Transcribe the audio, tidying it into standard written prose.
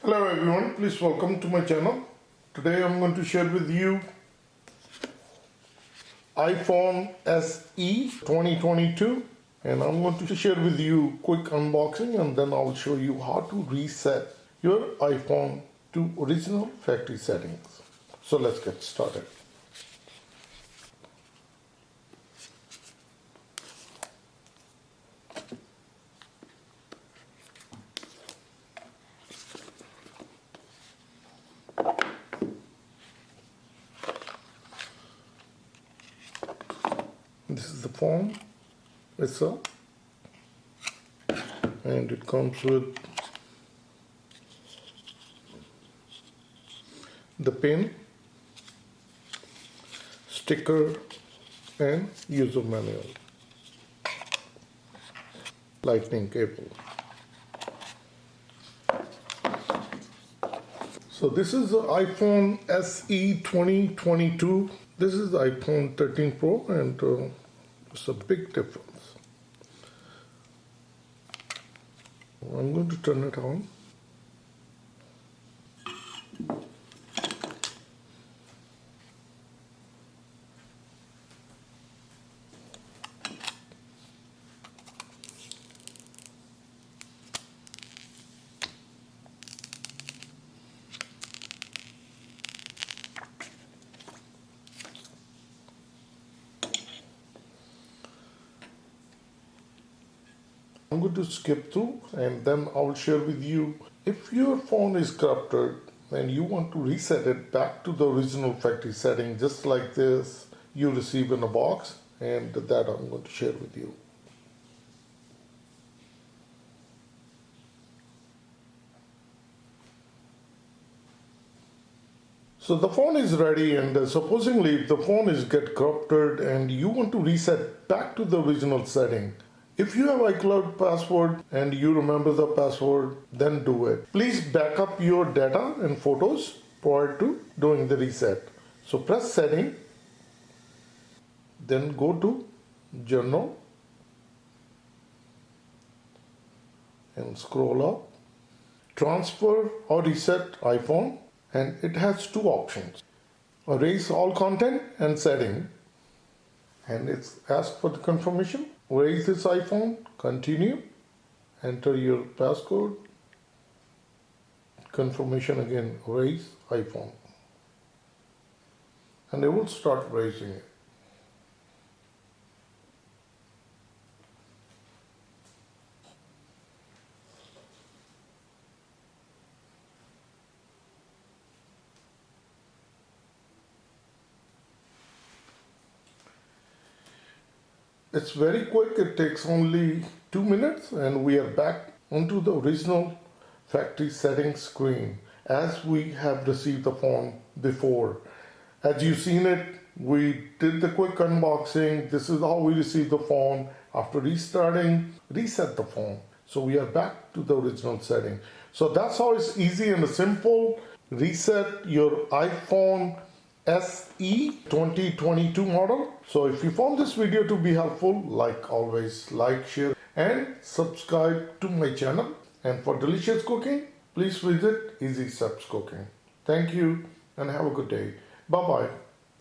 Hello everyone, please welcome to my channel. Today I'm going to share with you iPhone SE 2022 and I'm going to share with you quick unboxing and then I'll show you how to reset your iPhone to original factory settings. So let's get started. This is the phone itself and it comes with the pin, sticker and user manual, lightning cable. So this is the iPhone SE 2022. This is the iPhone 13 Pro and it's a big difference. I'm going to turn it on. I'm going to skip through and then I'll share with you if your phone is corrupted and you want to reset it back to the original factory setting just like this you receive in a box, and that I'm going to share with you. So the phone is ready and supposingly if the phone is get corrupted and you want to reset back to the original setting, if you have iCloud password and you remember the password, then do it. Please back up your data and photos prior to doing the reset. So press setting, then go to journal and scroll up. Transfer or reset iPhone, and it has two options. Erase all content and setting. And it's asked for the confirmation. Erase this iPhone, continue, enter your passcode, confirmation again, erase iPhone. And it will start erasing it. It's very quick, it takes only 2 minutes and we are back onto the original factory settings screen as we have received the phone before. As you've seen it, we did the quick unboxing. This is how we received the phone. After restarting, reset the phone. So we are back to the original setting. So that's how it's easy and simple. Reset your iPhone SE 2022 model. So if you found this video to be helpful, like always, like, share and subscribe to my channel. And for delicious cooking, please visit Easy Steps Cooking. Thank you and have a good day. Bye bye.